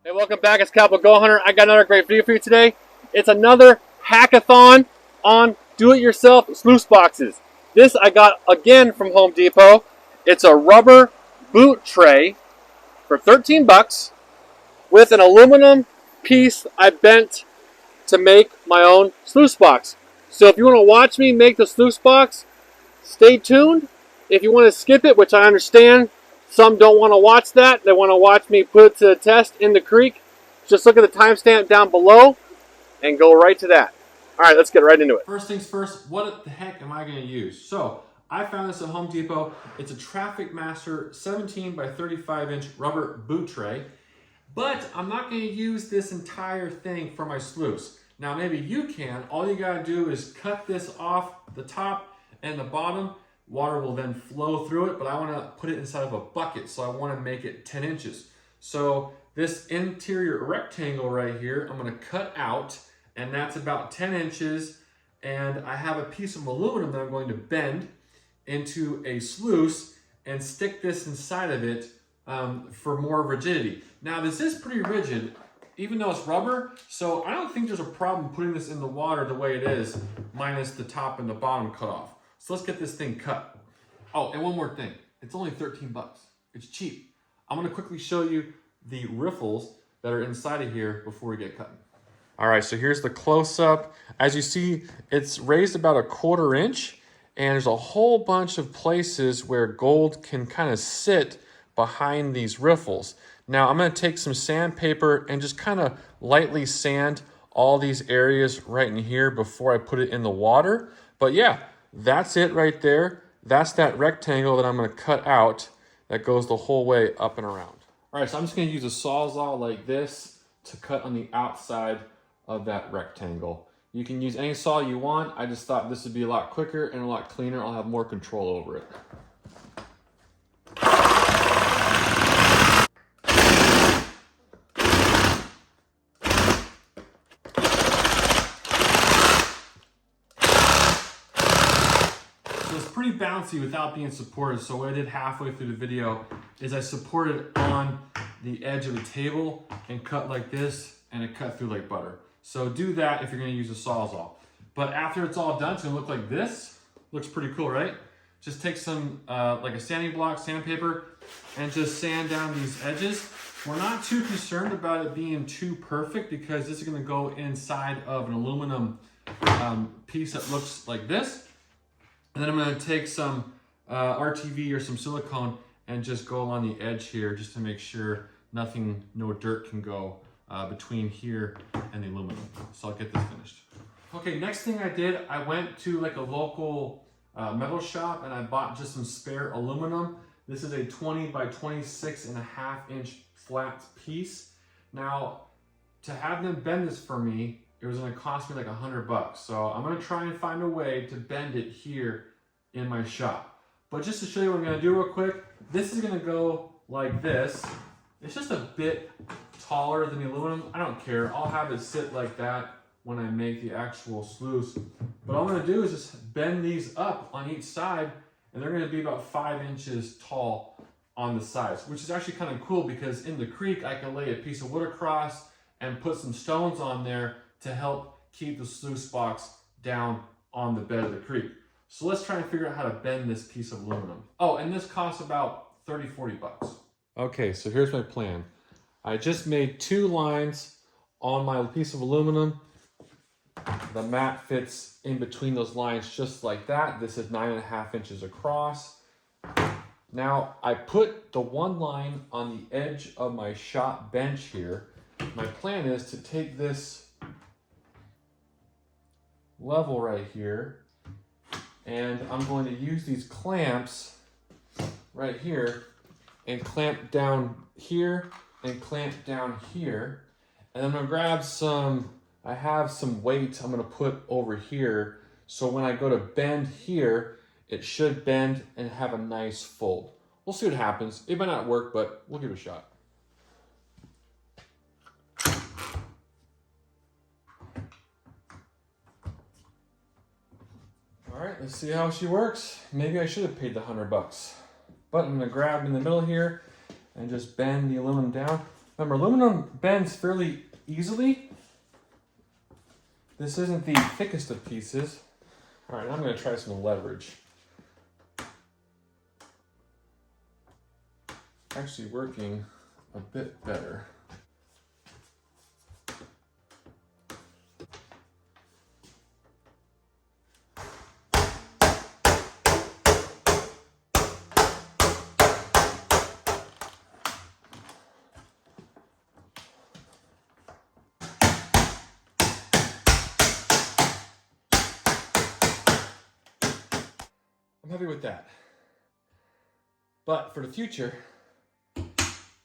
Hey, welcome back. It's Cowboy Go Hunter. I got another great video for you today. It's another hackathon on do-it-yourself sluice boxes. This I got again from Home Depot. It's a rubber boot tray for 13 bucks with an aluminum piece I bent to make my own sluice box. So if you want to watch me make the sluice box, stay tuned. If you want to skip it, which I understand, some don't want to watch that. They want to watch me put it to the test in the creek. Just look at the timestamp down below and go right to that. All right, let's get right into it. First things first, what the heck am I going to use? So I found this at Home Depot. It's a Traffic Master 17 by 35 inch rubber boot tray. But I'm not going to use this entire thing for my sluice. Now maybe you can. All you got to do is cut this off the top and the bottom. Water will then flow through it, but I want to put it inside of a bucket, so I want to make it 10 inches. So this interior rectangle right here, I'm going to cut out, and that's about 10 inches, and I have a piece of aluminum that I'm going to bend into a sluice and stick this inside of it for more rigidity. Now this is pretty rigid, even though it's rubber, so I don't think there's a problem putting this in the water the way it is, minus the top and the bottom cut off. So let's get this thing cut. Oh, and one more thing. It's only 13 bucks. It's cheap. I'm gonna quickly show you the riffles that are inside of here before we get cutting. All right, so here's the close-up. As you see, it's raised about a 1/4 inch, and there's a whole bunch of places where gold can kind of sit behind these riffles. Now, I'm gonna take some sandpaper and just kind of lightly sand all these areas right in here before I put it in the water. But yeah, that's it right there. That's that rectangle that I'm going to cut out that goes the whole way up and around. All right, so I'm just going to use a Sawzall like this to cut on the outside of that rectangle. You can use any saw you want. I just thought this would be a lot quicker and a lot cleaner. I'll have more control over it. Pretty bouncy without being supported, so what I did halfway through the video is I supported on the edge of the table and cut like this, and it cut through like butter. So do that if you're going to use a Sawzall. But after it's all done, it's going to look like this. Looks pretty cool, right? Just take some like a sanding block, sandpaper, and just sand down these edges. We're not too concerned about it being too perfect because this is going to go inside of an aluminum piece that looks like this. And then I'm going to take some RTV or some silicone and just go along the edge here just to make sure no dirt can go between here and the aluminum. So I'll get this finished. Okay, next thing I did, I went to like a local metal shop and I bought just some spare aluminum. This is a 20 by 26.5 inch flat piece. Now, to have them bend this for me, it was going to cost me like 100 bucks. So I'm going to try and find a way to bend it here in my shop. But just to show you what I'm going to do real quick, this is going to go like this. It's just a bit taller than the aluminum. I don't care. I'll have it sit like that when I make the actual sluice. But all I'm going to do is just bend these up on each side, and they're going to be about 5 inches tall on the sides, which is actually kind of cool because in the creek I can lay a piece of wood across and put some stones on there to help keep the sluice box down on the bed of the creek. So let's try and figure out how to bend this piece of aluminum. Oh, and this costs about 30-40 bucks. Okay, so here's my plan. I just made 2 lines on my piece of aluminum. The mat fits in between those lines just like that. This is 9.5 inches across. Now, I put the one line on the edge of my shop bench here. My plan is to take this level right here, and I'm going to use these clamps right here and clamp down here and clamp down here. And I'm going to grab I have some weight I'm going to put over here, so when I go to bend here, it should bend and have a nice fold. We'll see what happens. It might not work, but we'll give it a shot. All right, let's see how she works. Maybe I should have paid the 100 bucks. But I'm gonna grab in the middle here and just bend the aluminum down. Remember, aluminum bends fairly easily. This isn't the thickest of pieces. All right, now I'm going to try some leverage. Actually working a bit better. I'm happy with that. But for the future,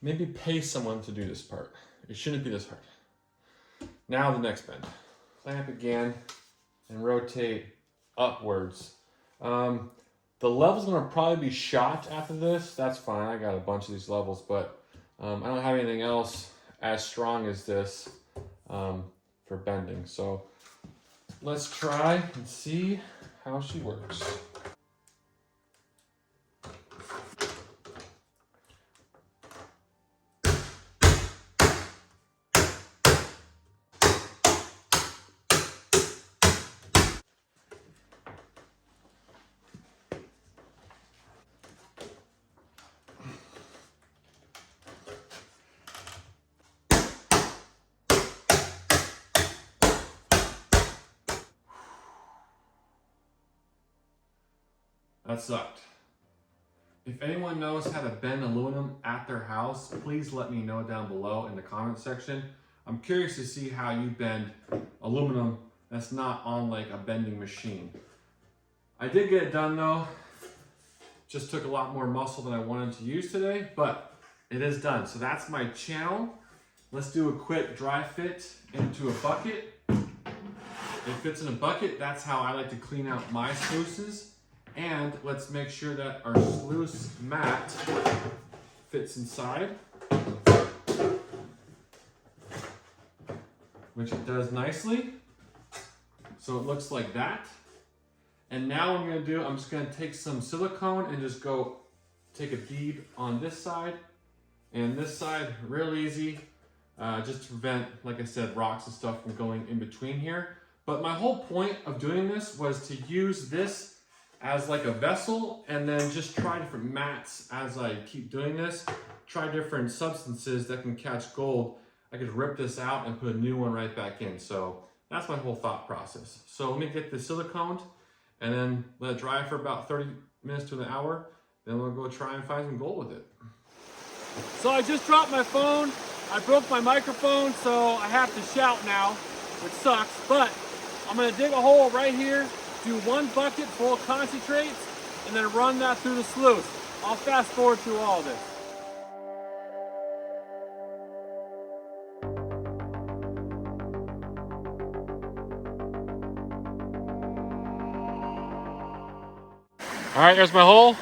maybe pay someone to do this part. It shouldn't be this hard. Now the next bend. Clamp again and rotate upwards. The level's gonna probably be shot after this. That's fine, I got a bunch of these levels, but I don't have anything else as strong as this for bending. So let's try and see how she works. That sucked. If anyone knows how to bend aluminum at their house, please let me know down below in the comment section. I'm curious to see how you bend aluminum that's not on like a bending machine. I did get it done though. Just took a lot more muscle than I wanted to use today, but it is done. So that's my channel. Let's do a quick dry fit into a bucket. It fits in a bucket. That's how I like to clean out my sluices. And let's make sure that our sluice mat fits inside, which it does nicely. So it looks like that. And now what I'm gonna do, I'm just gonna take some silicone and just go take a bead on this side and this side, real easy, just to prevent, like I said, rocks and stuff from going in between here. But my whole point of doing this was to use this as like a vessel and then just try different mats as I keep doing this. Try different substances that can catch gold. I could rip this out and put a new one right back in. So that's my whole thought process. So let me get the silicone and then let it dry for about 30 minutes to an hour. Then we'll go try and find some gold with it. So I just dropped my phone. I broke my microphone, so I have to shout now, which sucks. But I'm gonna dig a hole right here, do 1 bucket full of concentrates, and then run that through the sluice. I'll fast forward through all of this. All right, here's my hole.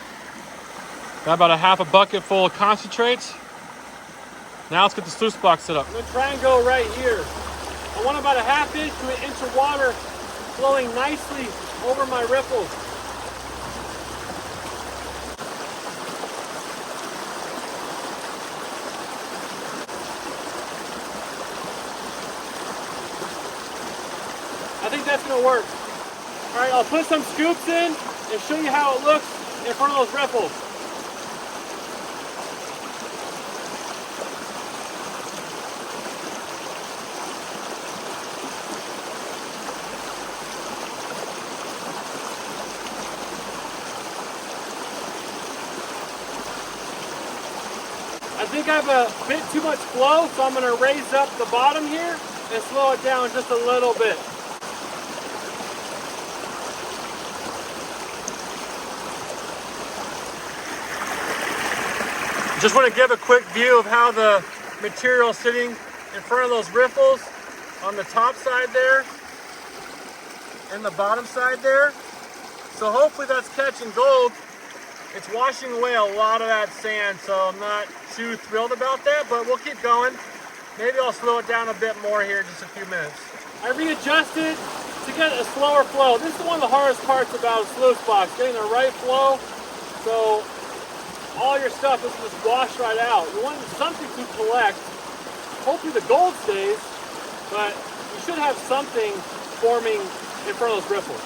Got about a half a bucket full of concentrates. Now let's get the sluice box set up. I'm gonna try and go right here. I want about a ½ inch to an inch of water flowing nicely over my riffles. I think that's gonna work. All right, I'll put some scoops in and show you how it looks in front of those riffles. I think I have a bit too much flow, so I'm going to raise up the bottom here and slow it down just a little bit. Just want to give a quick view of how the material is sitting in front of those riffles on the top side there and the bottom side there. So hopefully that's catching gold. It's washing away a lot of that sand, so I'm not too thrilled about that, but we'll keep going. Maybe I'll slow it down a bit more here in just a few minutes. I readjusted to get a slower flow. This is one of the hardest parts about a sluice box, getting the right flow so all your stuff is just washed right out. You want something to collect hopefully the gold stays, but you should have something forming in front of those riffles.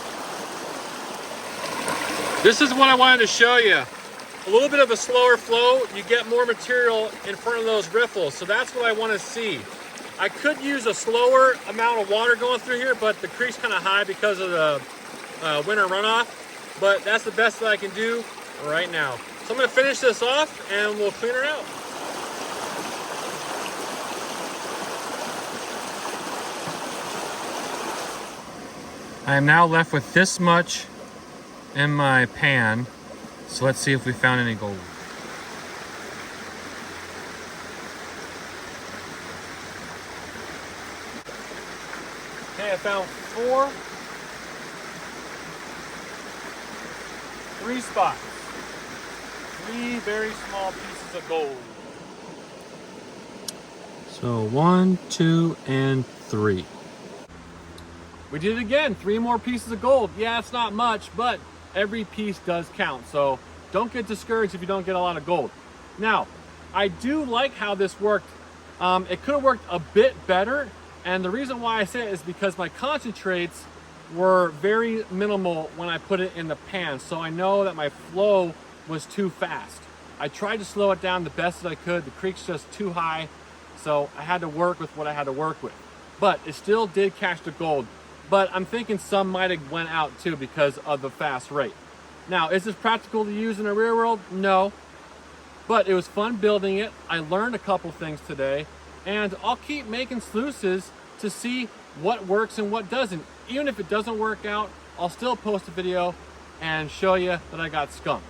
This is what I wanted to show you. A little bit of a slower flow, you get more material in front of those riffles. So that's what I want to see. I could use a slower amount of water going through here, but the creek's kind of high because of the winter runoff. But that's the best that I can do right now. So I'm going to finish this off and we'll clean her out. I am now left with this much in my pan. So let's see if we found any gold. Okay, I found three spots. 3 very small pieces of gold. So 1, 2, and 3. We did it again, 3 more pieces of gold. Yeah, it's not much, but every piece does count. So don't get discouraged if you don't get a lot of gold. Now, I do like how this worked. It could have worked a bit better. And the reason why I say it is because my concentrates were very minimal when I put it in the pan. So I know that my flow was too fast. I tried to slow it down the best that I could. The creek's just too high. So I had to work with what I had to work with. But it still did catch the gold. But I'm thinking some might have went out too because of the fast rate. Now, is this practical to use in the real world? No. But it was fun building it. I learned a couple things today. And I'll keep making sluices to see what works and what doesn't. Even if it doesn't work out, I'll still post a video and show you that I got skunked.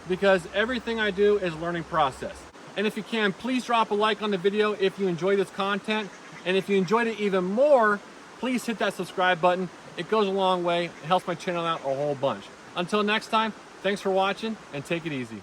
Because everything I do is a learning process. And if you can, please drop a like on the video if you enjoy this content. And if you enjoyed it even more, please hit that subscribe button. It goes a long way. It helps my channel out a whole bunch. Until next time, thanks for watching and take it easy.